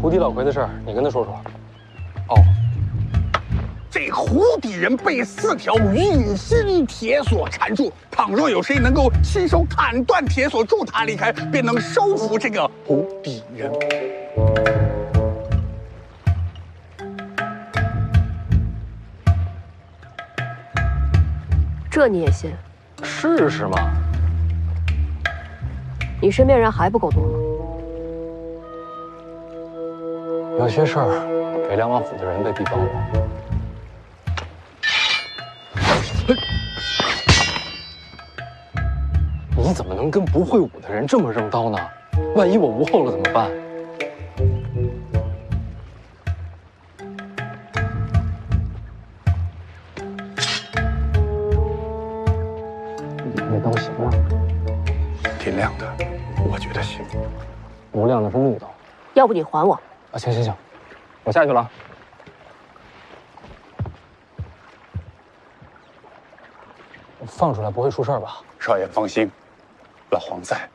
胡迪老奎的事儿，你跟他说说。哦，这胡底人被4条运心铁锁缠住，倘若有谁能够亲手砍断铁锁，助他离开，便能收服这个胡底人。这你也信？试试嘛。你身边人还不够多吗？有些事儿，给梁王府的人未必帮我。你怎么能跟不会武的人这么扔刀呢？万一我无后了怎么办？那刀行吗？挺亮的，我觉得行。不亮的是木刀。要不你还我？啊，行，我下去了。放出来不会出事吧？少爷放心，老黄在。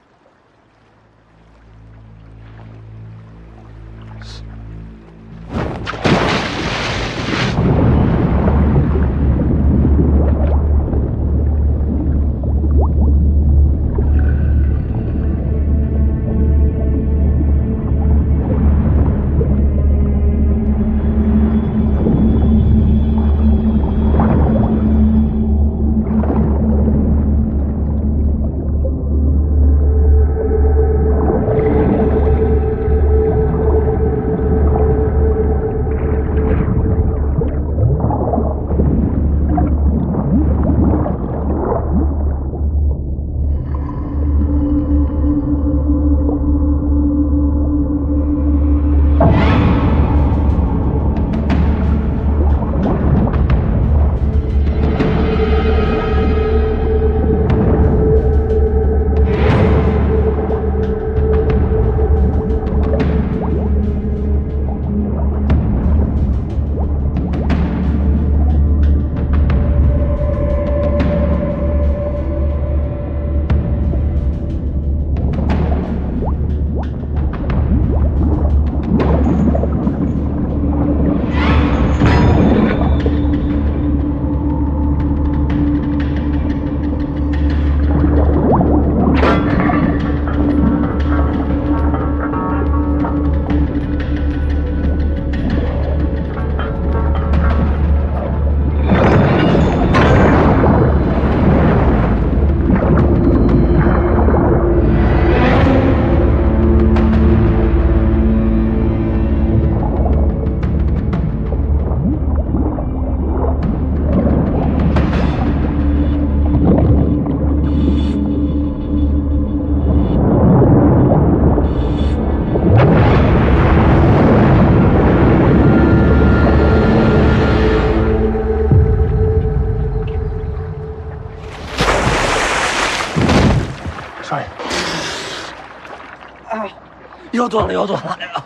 腰断了！哎呀！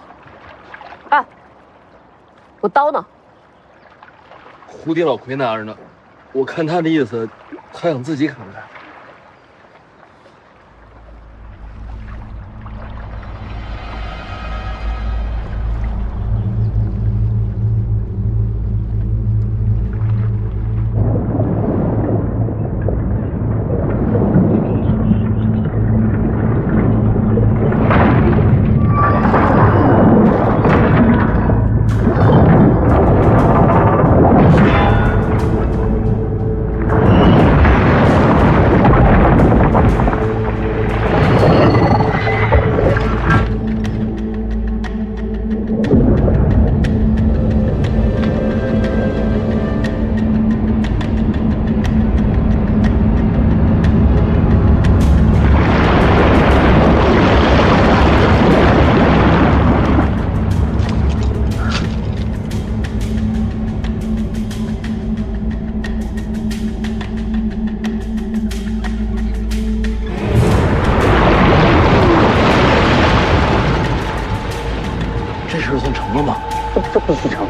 哎，我刀呢？胡迪老奎那儿呢？我看他的意思，他想自己砍开。这事算成了吗？这必须成。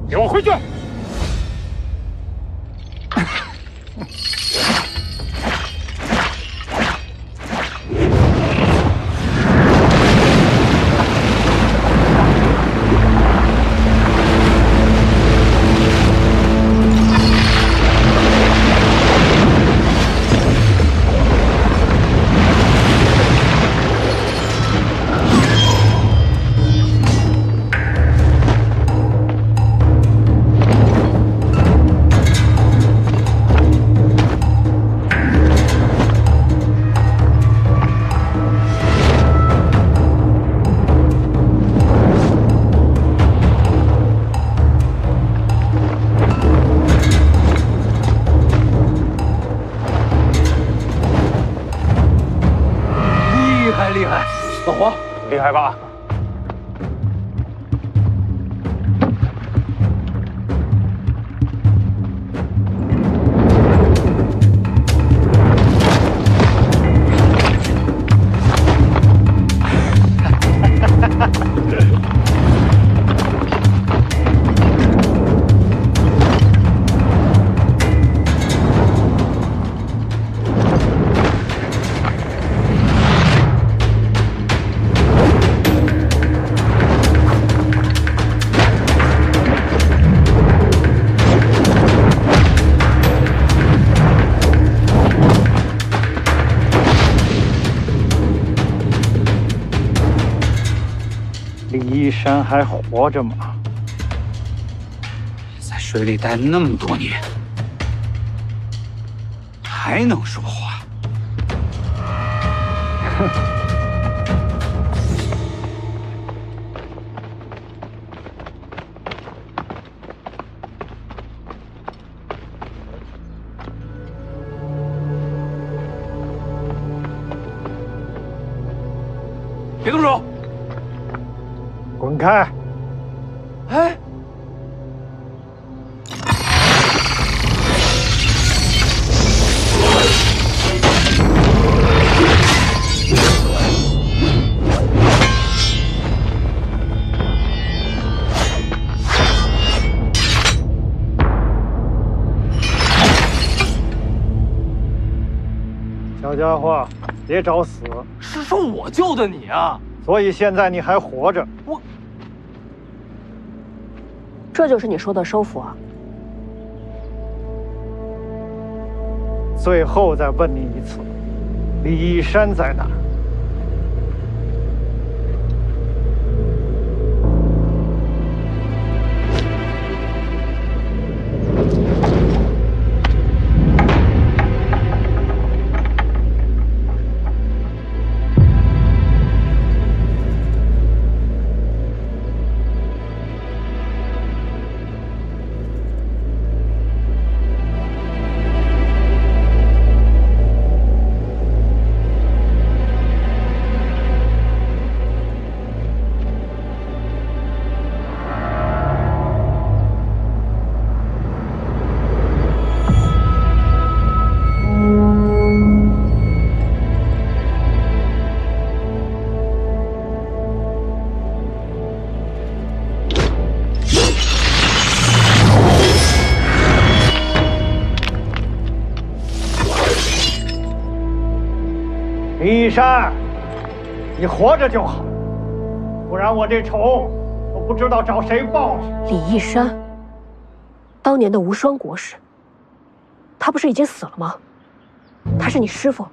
给我回去！厉害，老黄，厉害吧？李一山还活着吗？在水里待那么多年，还能说话？别动手！滚开！哎，小家伙，别找死！是说我救的你啊！所以现在你还活着。这就是你说的收服啊？最后再问你一次，李一山在哪儿？李一山，你活着就好，不然我这仇都不知道找谁报去。李一山，当年的无双国师，他不是已经死了吗？他是你师傅。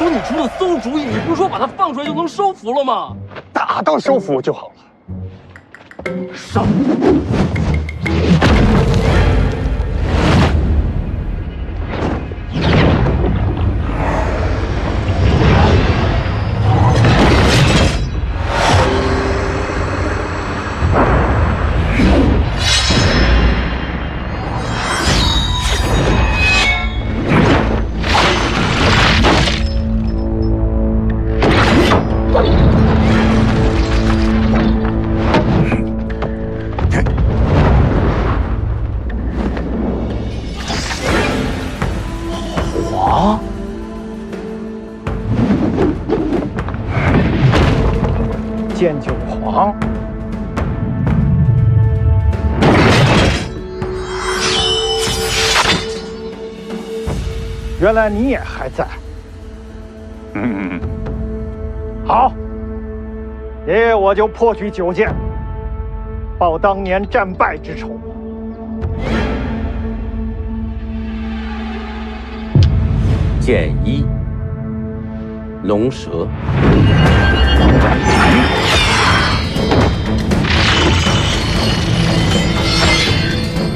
说你出的馊主意，你不是说把他放出来就能收服了吗？打到收服就好了。上！剑九皇，原来你也还在。好，爷爷我就破取九剑，报当年战败之仇。剑一，龙蛇。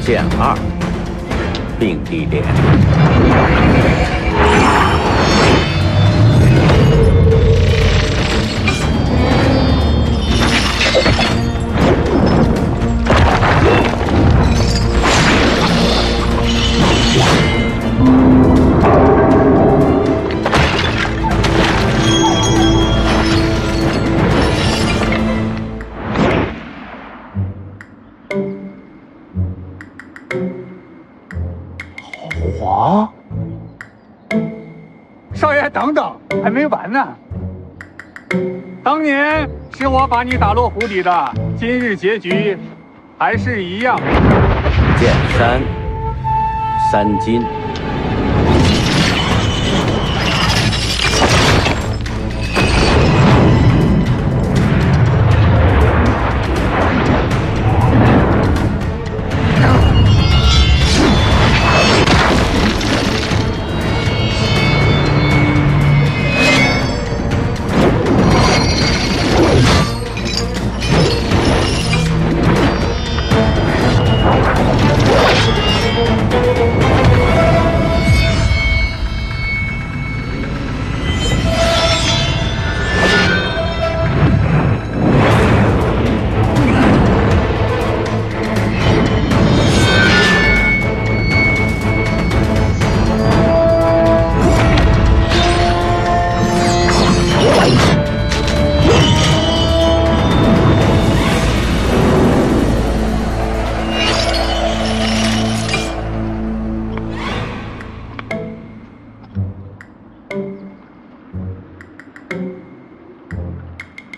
剑二，并蒂莲。皇，少爷，等等，还没完呢。当年是我把你打落湖底的，今日结局还是一样。剑三，三金。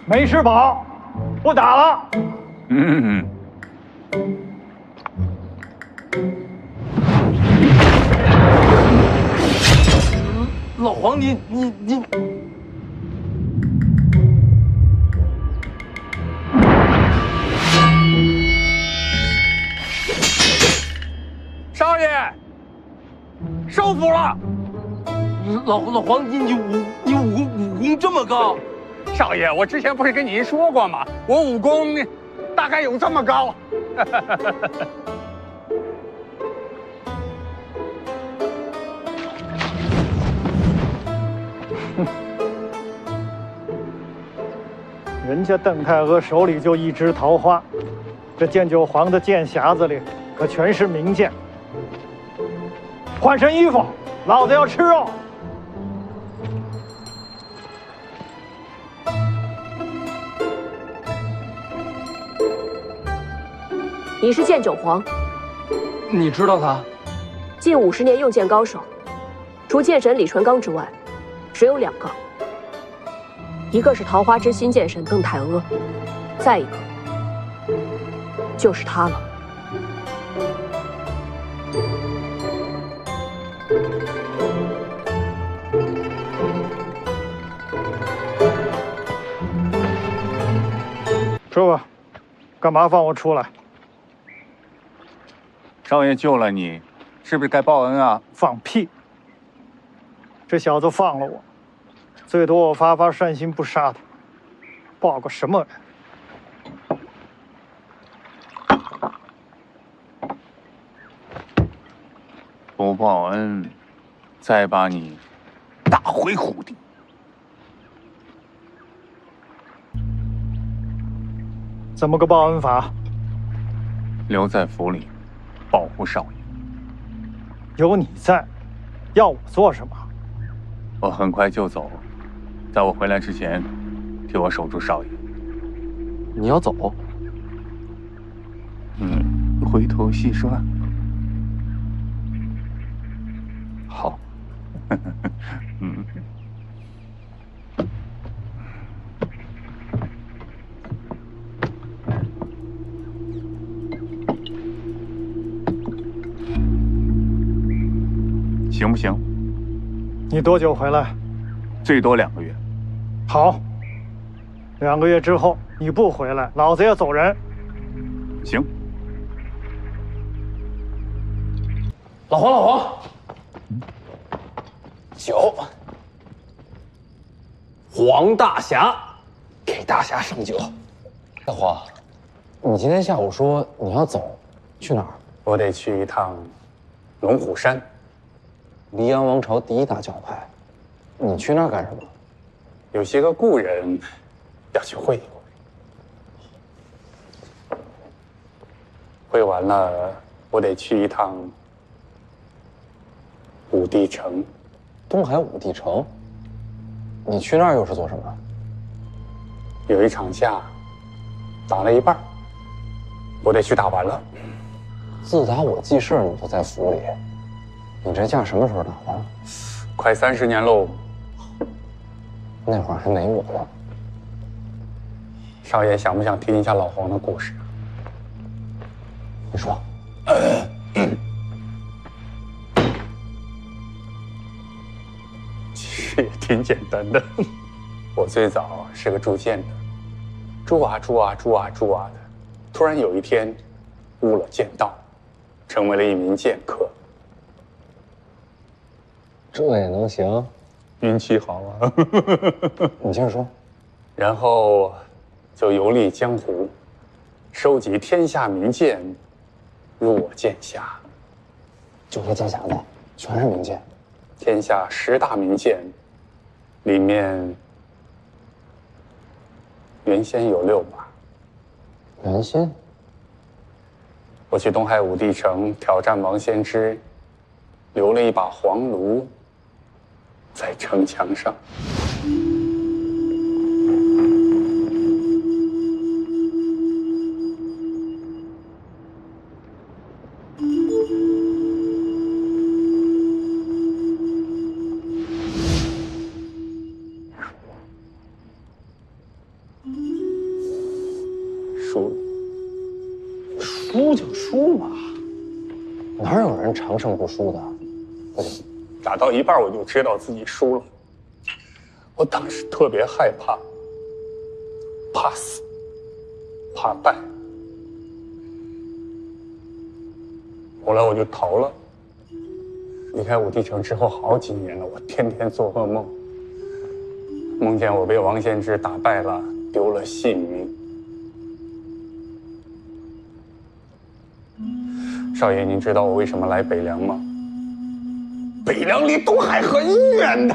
没吃饱，不打了。老黄，你，少爷，收服了。老黄，你武功这么高？少爷，我之前不是跟您说过吗？我武功大概有这么高。人家邓太阿手里就一支桃花，这剑九皇的剑匣子里可全是名剑。换身衣服，老子要吃肉。你是剑九皇，你知道他？近50年用剑高手，除剑神李传刚之外，只有2个，一个是桃花之心剑神邓太阿，再一个就是他了。说吧，干嘛放我出来？少爷救了你，是不是该报恩啊？放屁！这小子放了我，最多我发善心不杀他，报个什么恩？不报恩，再把你打回虎地。怎么个报恩法？留在府里，保护少爷。有你在，要我做什么？我很快就走，在我回来之前，替我守住少爷。你要走？回头细说。好。行不行？你多久回来？最多2个月。好，2个月之后你不回来，老子也走人。行。老黄，酒。黄大侠，给大侠上酒。大黄，你今天下午说你要走，去哪儿？我得去一趟龙虎山。黎阳王朝第1大教派，你去那儿干什么？有些个故人要去会一会。会完了，我得去一趟武帝城。东海武帝城？你去那儿又是做什么？有一场架，打了一半，我得去打完了。自打我记事，你就在府里。你这架什么时候打的？快30年喽。那会儿还没我呢。少爷想不想听一下老黄的故事？你说。其实也挺简单的。我最早是个铸剑的，铸啊的，突然有一天悟了剑道，成为了一名剑客。这也能行？运气好啊。你接着说。然后就游历江湖，收集天下名剑，入我剑匣。就这剑匣子，全是名剑。天下10大名剑，里面原先有6把。原先？我去东海武帝城挑战王仙芝，留了一把黄炉在城墙上。输就输嘛，哪有人长胜不输的？不行，打到一半我就知道自己输了，我当时特别害怕，怕死，怕败。后来我就逃了。离开武帝城之后好几年了，我天天做噩梦，梦见我被王仙芝打败了，丢了性命。少爷，您知道我为什么来北凉吗？北凉离东海很远的。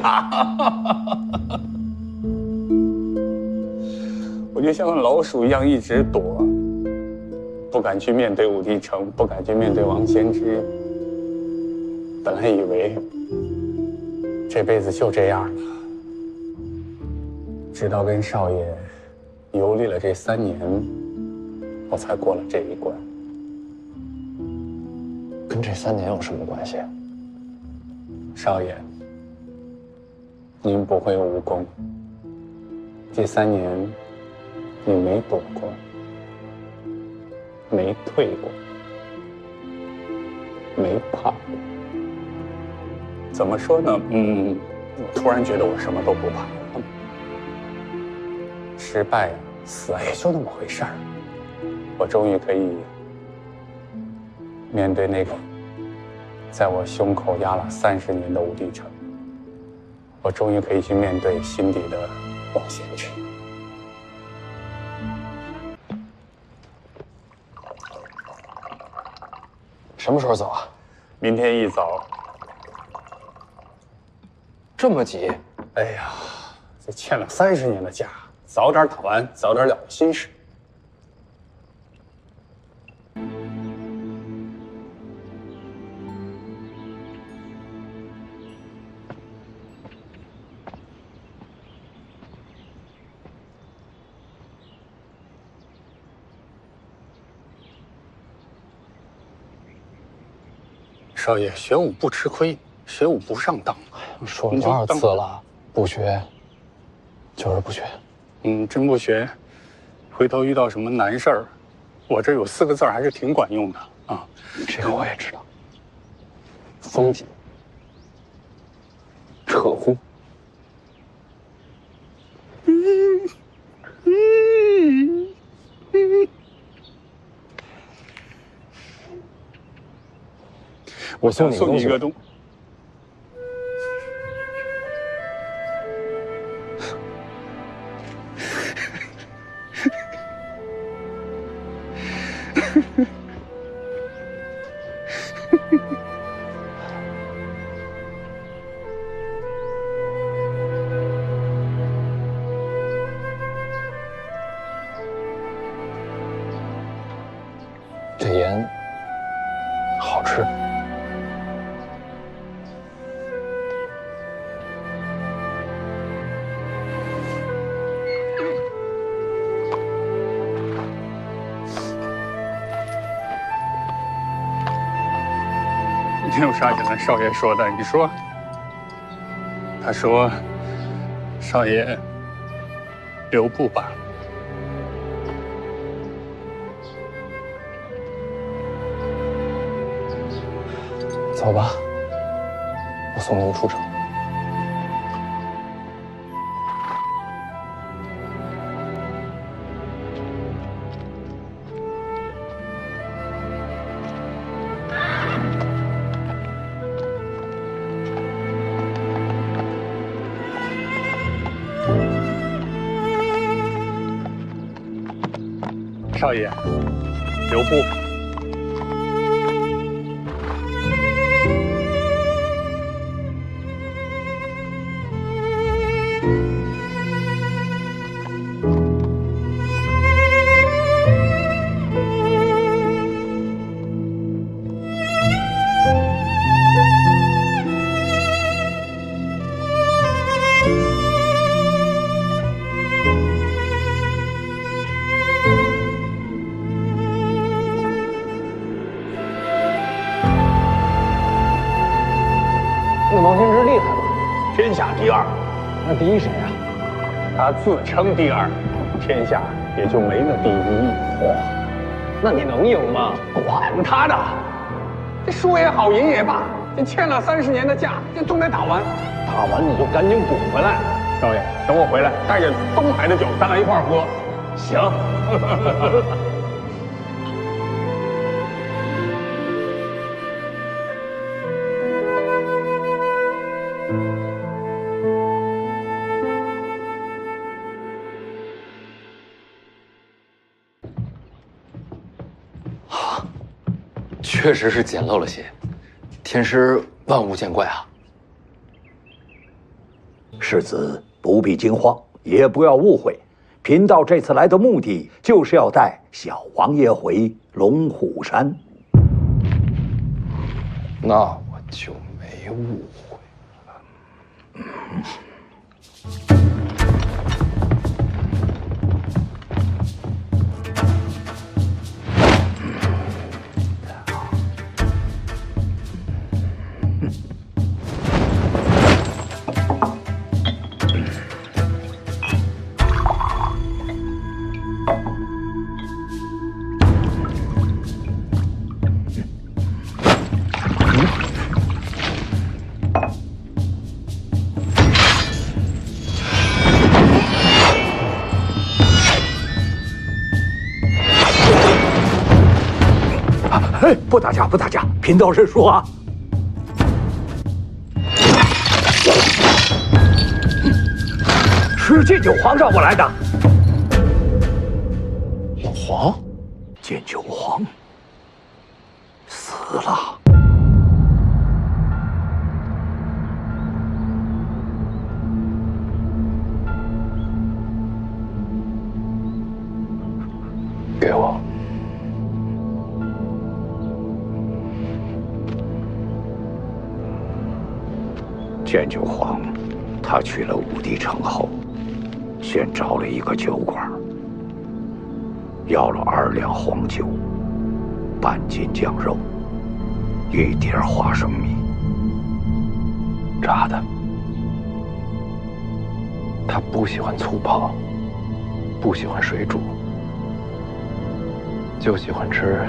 我就像老鼠一样一直躲，不敢去面对武帝城，不敢去面对王仙芝。本来以为这辈子就这样了，直到跟少爷游历了这3年，我才过了这一关。跟这3年有什么关系？少爷，您不会武功，这3年你没躲过，没退过，没怕过。怎么说呢？我突然觉得我什么都不怕了。失败啊，死啊，也就那么回事儿。我终于可以面对那个在我胸口压了30年的武帝城，我终于可以去面对心底的冒险去。什么时候走啊？明天一早。这么急？哎呀，这欠了30年的假，早点打完，早点了心事。少爷，学武不吃亏，学武不上当。说了多少次了，不学，就是不学。真不学，回头遇到什么难事儿，我这有4个字还是挺管用的啊。这个我也知道。风紧，扯呼。我想送你一个东。这盐好吃。你有啥想跟少爷说的？你说。他说：“少爷，留步吧。”走吧，我送你们出城。少爷，留步。那王天之厉害吗？天下第2。那第1谁啊？他自称第2，天下也就没了第1。哇，那你能赢吗？管他的，这输也好，赢也罢，这欠了30年的假，这总得打完。打完你就赶紧补回来。少爷，等我回来，带着东海的酒，咱俩一块儿喝。行。确实是简陋了些，天师万物见怪啊。世子不必惊慌，也不要误会，贫道这次来的目的就是要带小王爷回龙虎山。那我就没误会了。哎，不打架，不打架，贫道认输啊。是建九皇让我来的。老黄，建九皇死了。给我。建九皇，他去了武帝城后，先找了一个酒馆，要了2两黄酒、半斤酱肉、1碟花生米，炸的。他不喜欢粗泡，不喜欢水煮，就喜欢吃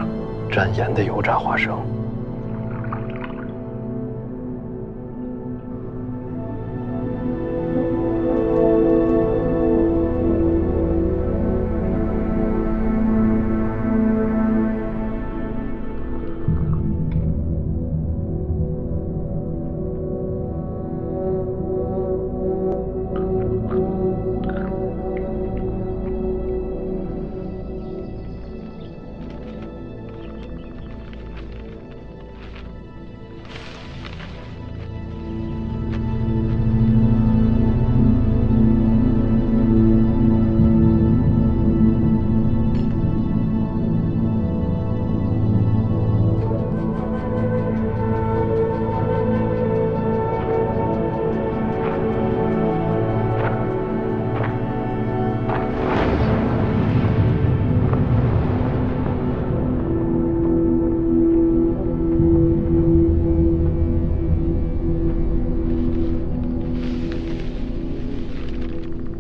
沾盐的油炸花生。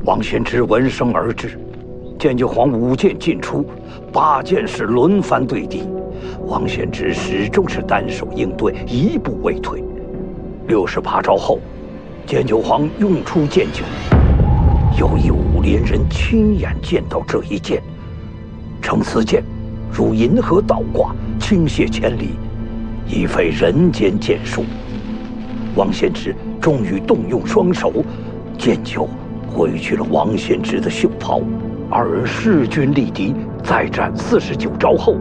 王献之闻声而至，建九皇5箭进出，8箭是轮番对敌，王献之始终是单手应对，一步未退。68招后，建九皇用出剑酒，有一武林人亲眼见到这一剑，称此剑如银河倒挂，倾泻千里，已非人间剑术。王献之终于动用双手，剑酒挥去了王献之的袖袍，二人势均力敌，再战49招后，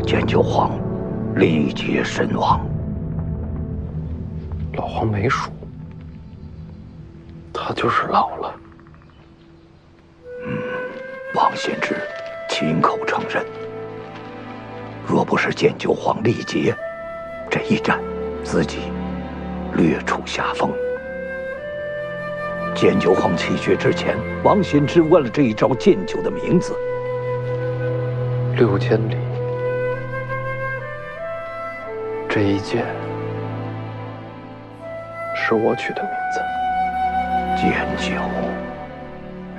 建九皇力竭身亡。老黄没输，他就是老了。王献之亲口承认，若不是建九皇力竭，这一战自己略处下风。建九皇气绝之前，王献之问了这一招剑酒的名字。6000里，这一剑是我取的名字。剑酒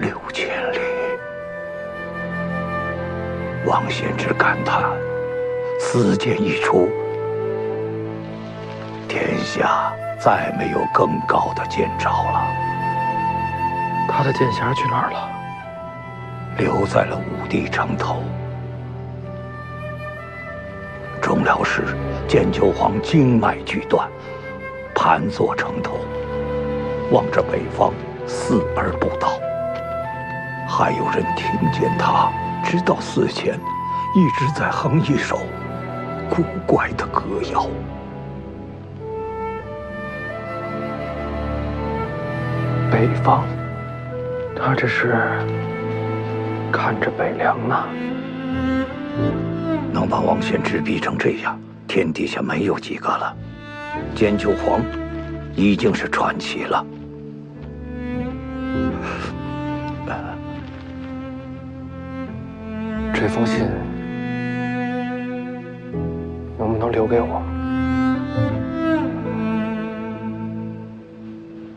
6000里。王献之感叹：此剑一出，天下再没有更高的剑招了。他的剑匣去哪儿了？留在了武帝城头。终了时，建九皇经脉俱断，盘坐城头，望着北方，死而不倒。还有人听见他直到死前一直在哼一首古怪的歌谣。北方，他这是看着北凉呢。能把王献之逼成这样，天底下没有几个了。建九皇已经是传奇了。这封信能不能留给我？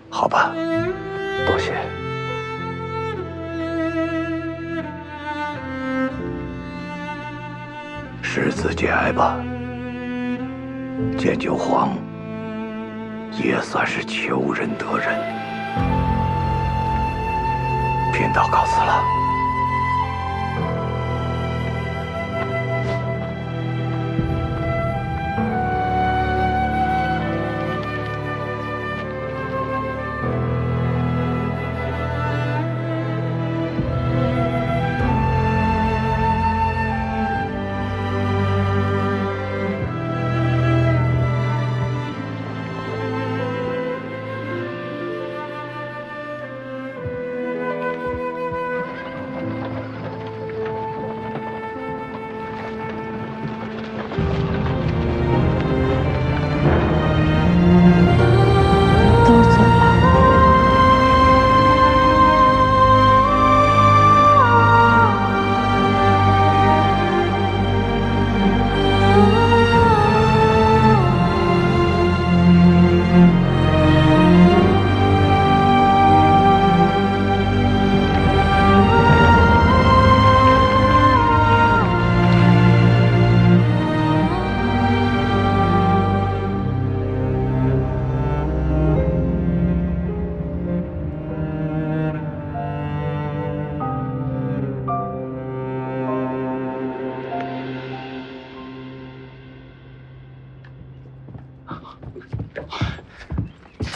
好吧，多谢。识字节哀吧。建九皇也算是求人得人。贫道告辞了。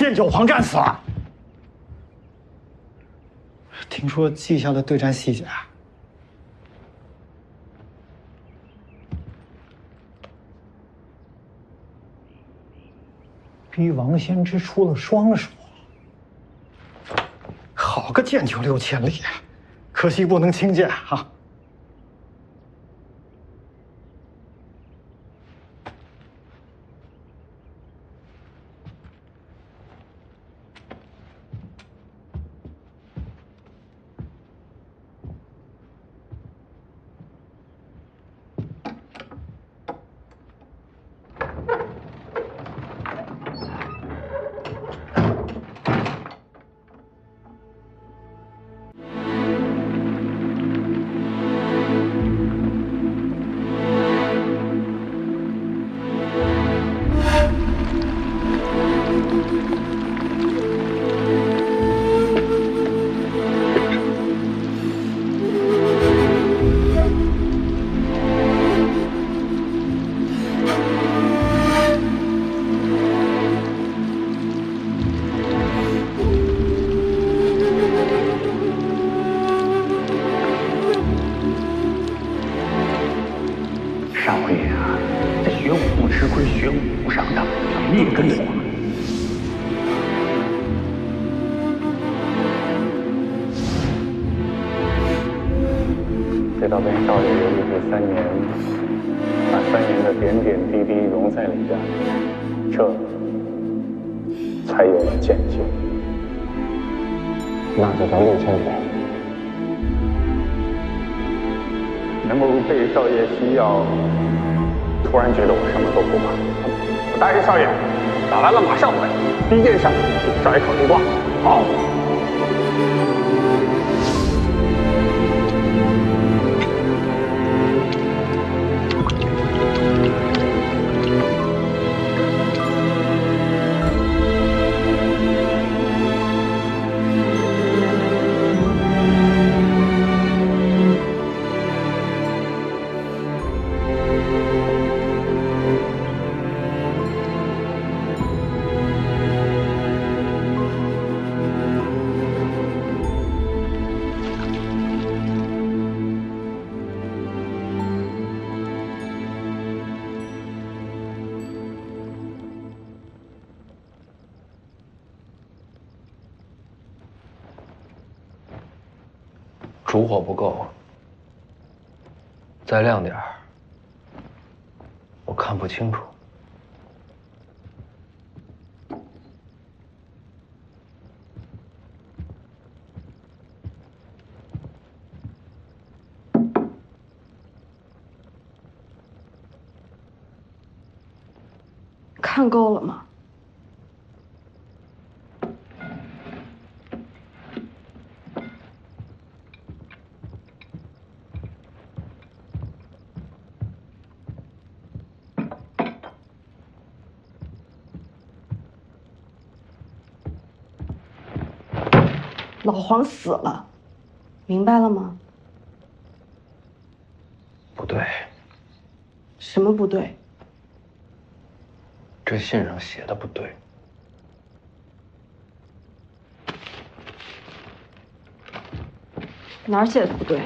建九皇战死了。听说记下了对战细节啊。逼王先知出了双手，好个剑9 6千里，可惜不能轻剑啊！这道跟少爷游历这3年，把3年的点点滴滴融在里边，这才有了渐进。那就叫6000里。能够被少爷需要，突然觉得我什么都不怕。我答应少爷，打完了马上回。第一件事，少爷烤地瓜。好。烛火不够，再亮点儿，我看不清楚。看够了吗？老黄死了，明白了吗？不对，什么不对？这信上写的不对。哪儿写的不对？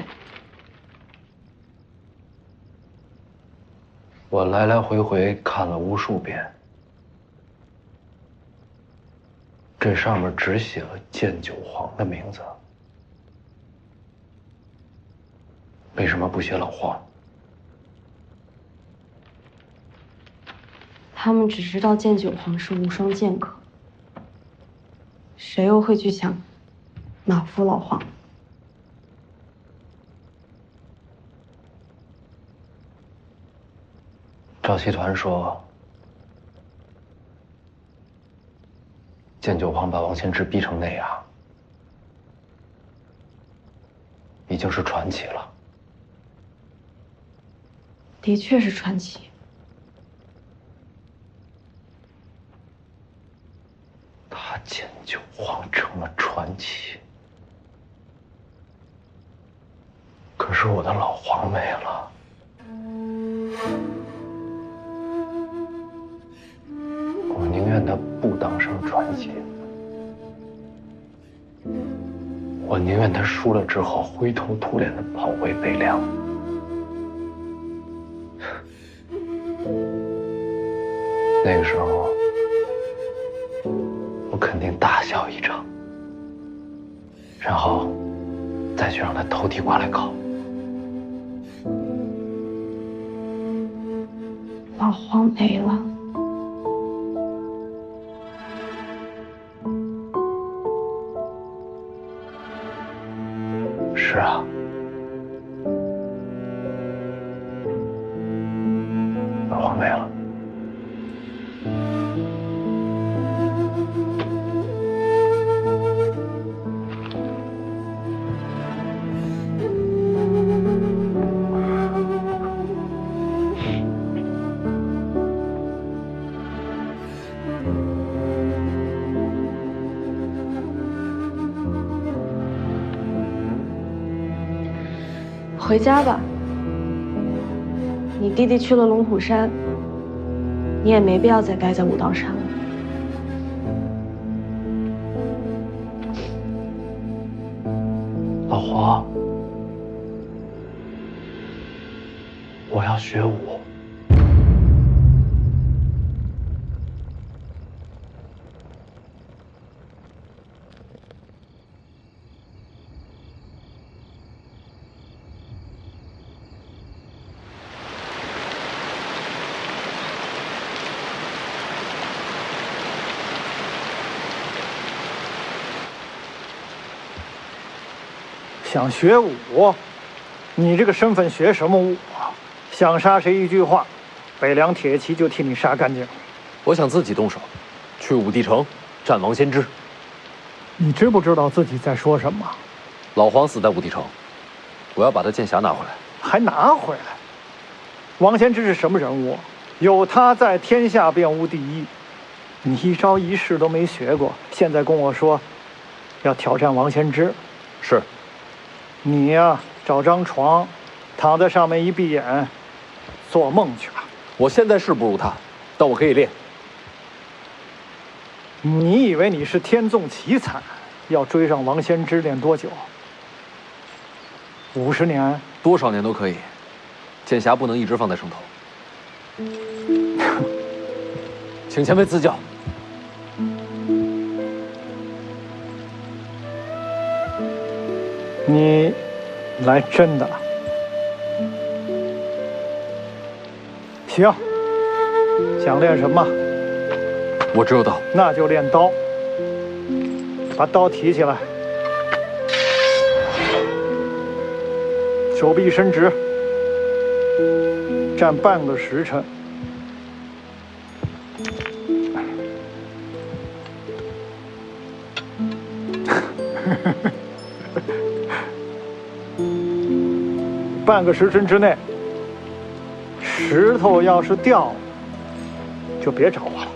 我来来回回看了无数遍，这上面只写了剑九皇的名字，为什么不写老黄？他们只知道剑九皇是无双剑客，谁又会去想马夫老黄？赵熙团说，剑九皇把王先知逼成那样，已经是传奇了。的确是传奇。他剑九皇成了传奇，可是我的老黄没了。我宁愿他不当上传奇。我宁愿他输了之后灰头土脸的跑回北凉。那个时候，我肯定大笑一场，然后再去让他偷地瓜来烤。老黄没了。是啊，老黄没了。回家吧，你弟弟去了龙虎山，你也没必要再待在武当山了。老黄，我要学武。想学武？你这个身份学什么武啊？想杀谁一句话，北凉铁骑就替你杀干净。我想自己动手，去武帝城战王先知。你知不知道自己在说什么？老黄死在武帝城，我要把他剑匣拿回来。还拿回来？王先知是什么人物？有他在，天下便无敌意。你一招一式都没学过，现在跟我说要挑战王先知。是。你呀，找张床，躺在上面一闭眼，做梦去吧。我现在是不如他，但我可以练。你以为你是天纵奇才，要追上王先知练多久？50年？多少年都可以，剑匣不能一直放在上头。请前辈赐教。你来真的？行，想练什么？我只有刀。那就练刀。把刀提起来，手臂伸直，站半个时辰。半个时辰之内，石头要是掉了，就别找我了。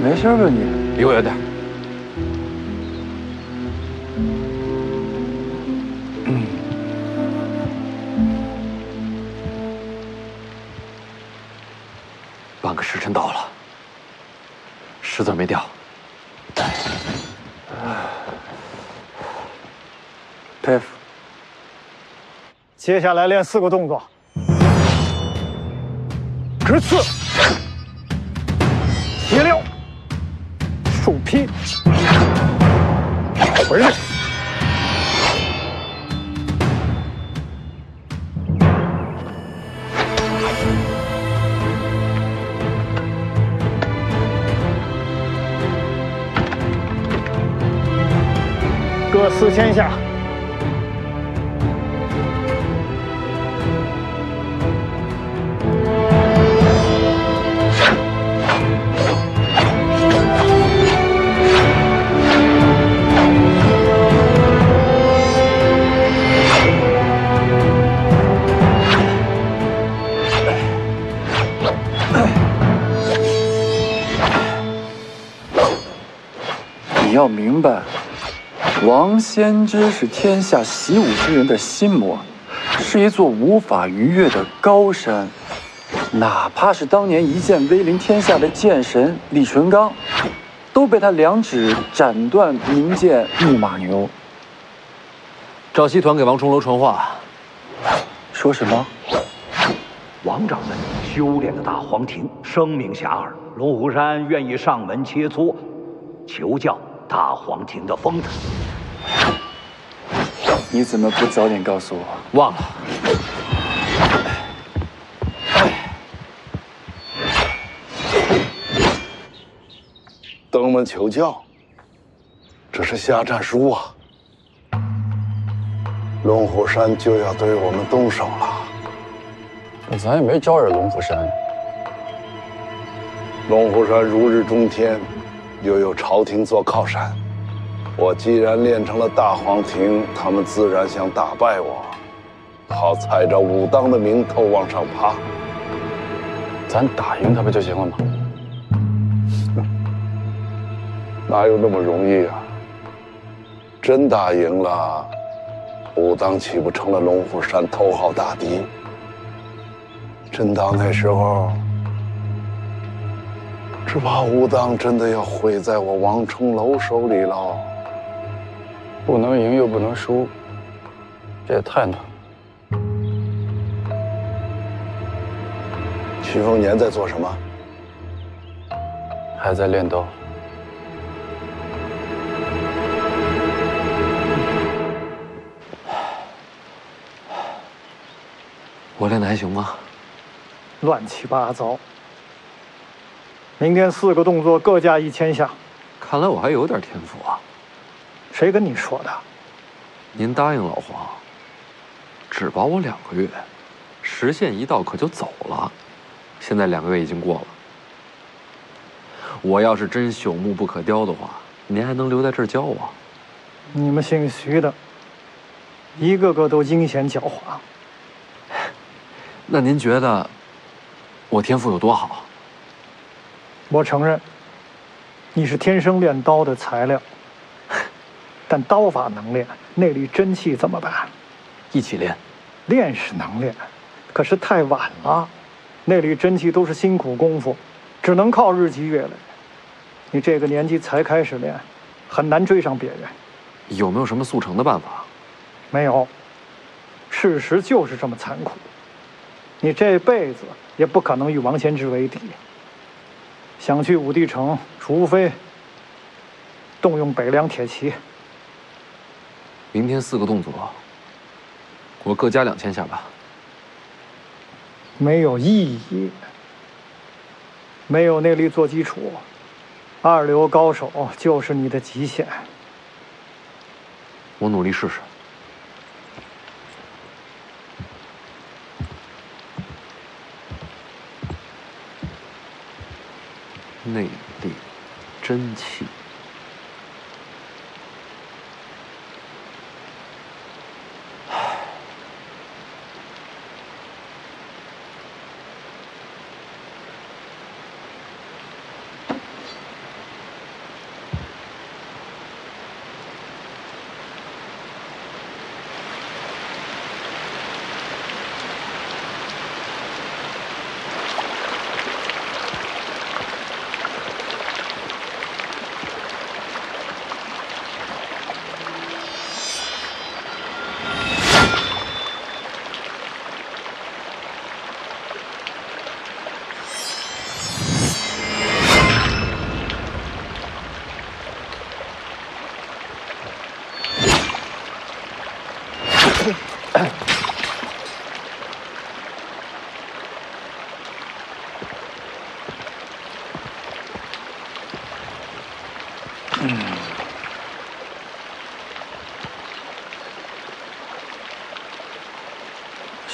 没事吧你？离我远点。半个时辰到了，石子没掉。佩服。接下来练4个动作：直刺、斜撩、竖劈、回来。各4000下。王仙芝是天下习武之人的心魔，是一座无法逾越的高山。哪怕是当年一剑威临天下的剑神李淳罡，都被他两指斩断名剑木马牛。赵西团给王重楼传话，说什么？王掌门修炼的大黄庭声名遐迩，龙虎山愿意上门切磋，求教大黄庭的风采。你怎么不早点告诉我？忘了。登门求教，这是下战书啊！龙虎山就要对我们动手了。咱也没招惹龙虎山。龙虎山如日中天，又有朝廷做靠山。我既然练成了大黄庭，他们自然想打败我，好踩着武当的名头往上爬。咱打赢他不就行了吗？哪有那么容易啊！真打赢了，武当岂不成了龙虎山头号大敌？真到那时候，只怕武当真的要毁在我王重楼手里喽。不能赢又不能输，这也太难了。徐丰年在做什么？还在练刀。我练的还行吗？乱七八糟。明天4个动作各加1000下。看来我还有点天赋啊。谁跟你说的？您答应老黄，只保我2个月，时限一到可就走了。现在2个月已经过了。我要是真朽木不可雕的话，您还能留在这儿教我？你们姓徐的，一个个都阴险狡猾。那您觉得我天赋有多好？我承认，你是天生练刀的材料，但刀法能练，内力真气怎么办？一起练。练是能练，可是太晚了。内力真气都是辛苦功夫，只能靠日积月累。你这个年纪才开始练，很难追上别人。有没有什么速成的办法？没有，事实就是这么残酷。你这辈子也不可能与王仙芝为敌。想去武帝城，除非动用北凉铁骑。明天4个动作，我各加2000下吧。没有意义，没有内力做基础，2流高手就是你的极限。我努力试试。内力，真气。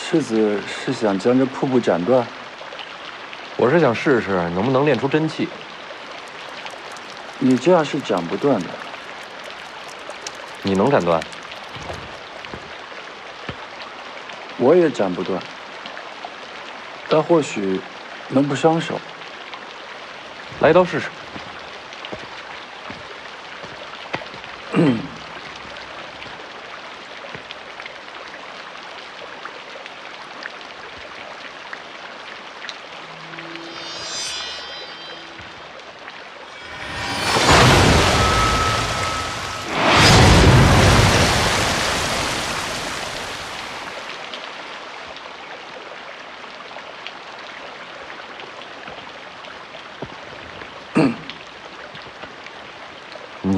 世子是想将这瀑布斩断？我是想试试能不能练出真气。你这样是斩不断的。你能斩断？我也斩不断，但或许能不伤手。来一刀试试。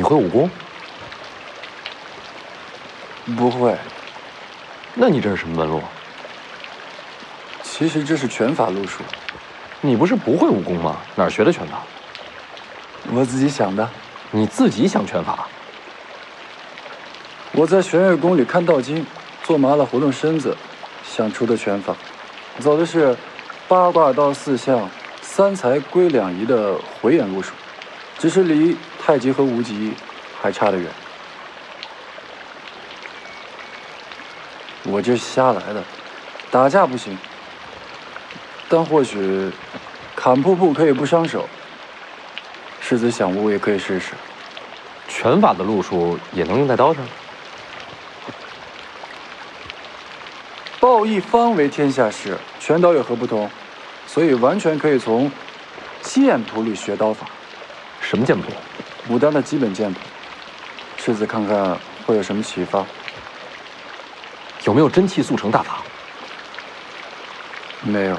会武功？不会。那你这是什么门路？其实这是拳法路数。你不是不会武功吗？哪儿学的拳法？我自己想的。你自己想拳法？我在玄月宫里看道经，做麻了活动身子，想出的拳法，走的是八卦道四象、三才归两仪的回眼路数，只是离太极和无极还差得远。我这是瞎来的，打架不行，但或许砍瀑布可以不伤手，狮子响屋也可以试试。拳法的路数也能用在刀上？抱一方为天下事，拳刀有何不同？所以完全可以从剑谱里学刀法。什么剑谱？武当的基本剑谱。狮子看看会有什么启发？有没有真气速成大法？没有。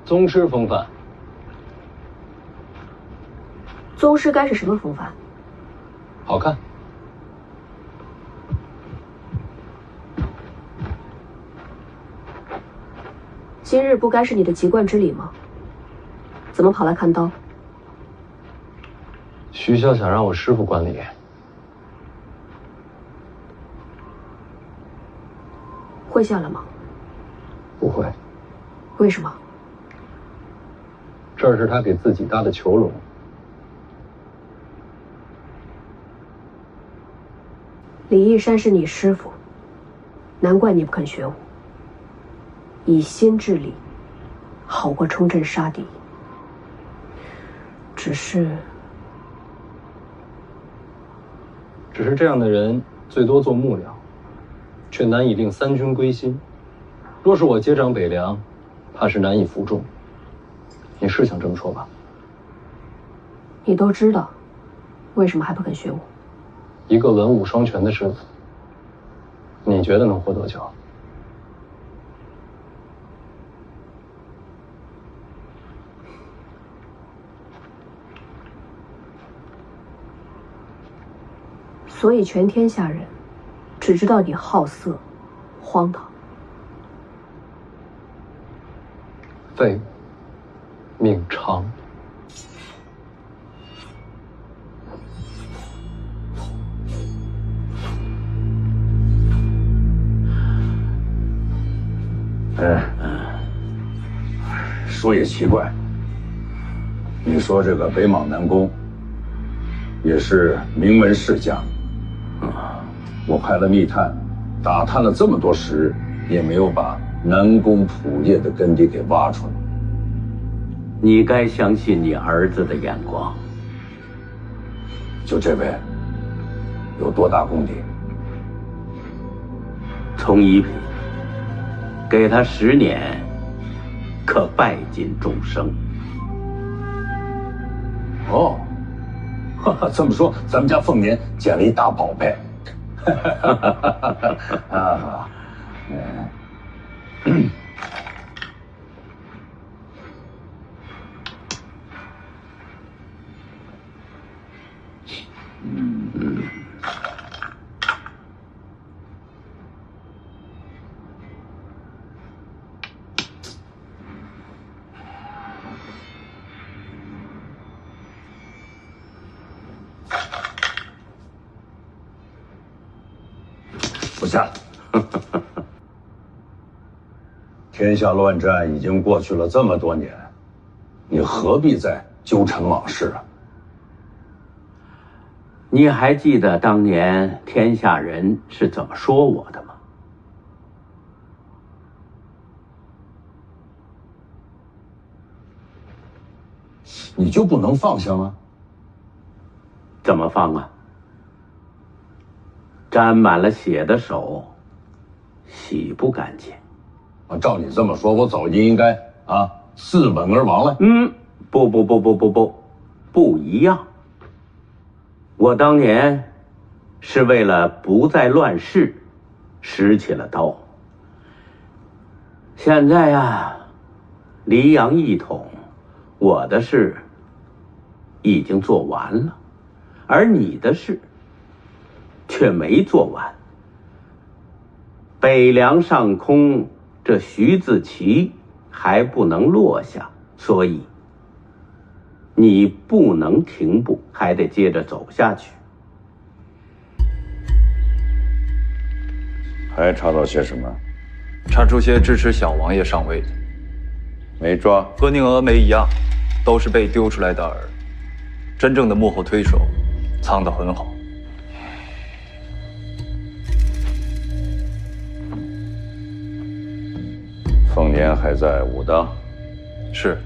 宗师风范。宗师该是什么风范？好看。今日不该是你的籍贯之礼吗？怎么跑来看刀？徐潇想让我师傅管理。会下了吗？不会。为什么？这是他给自己搭的囚笼。李义山是你师傅，难怪你不肯学武。以心治理，好过冲阵杀敌。只是，只是这样的人最多做幕僚，却难以令三军归心。若是我接掌北凉，怕是难以服众。你是想这么说吧？你都知道，为什么还不肯学我？一个文武双全的师傅，你觉得能活多久？所以全天下人只知道你好色、荒唐。废物，命长。说也奇怪，你说这个北莽南宫也是名门世家，我派了密探，打探了这么多时，也没有把南宫普业的根底给挖出来。你该相信你儿子的眼光。就这位，有多大功底？从一品，给他10年，可拜尽众生。哦，这么说，咱们家凤年捡了一大宝贝。啊，不下了。天下乱战已经过去了这么多年，你何必再纠缠往事啊？你还记得当年天下人是怎么说我的吗？你就不能放下吗？怎么放啊？沾满了血的手，洗不干净。照你这么说，我早就应该四本而亡了。不一样。我当年是为了不再乱世，拾起了刀。现在呀，黎阳一统，我的事已经做完了，而你的事却没做完。北凉上空，这徐自齐还不能落下，所以你不能停步，还得接着走下去。还查到些什么？查出些支持小王爷上位的，没抓。和宁峨眉一样，都是被丢出来的饵。真正的幕后推手，藏得很好。凤年还在武当，是，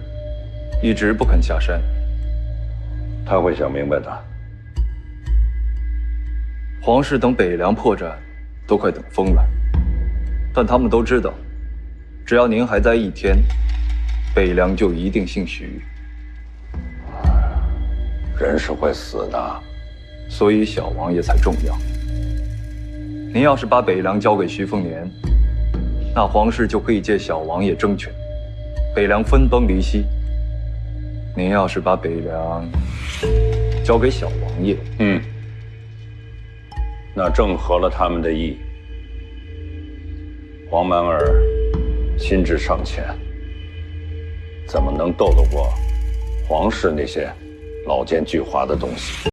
一直不肯下山。他会想明白的。皇室等北凉破绽，都快等疯了。但他们都知道，只要您还在一天，北凉就一定姓徐。人是会死的，所以小王爷才重要。您要是把北凉交给徐凤年，那皇室就可以借小王爷争权，北凉分崩离析。您要是把北凉交给小王爷，那正合了他们的意。黄满儿亲自上前，怎么能斗得过皇室那些老奸巨猾的东西？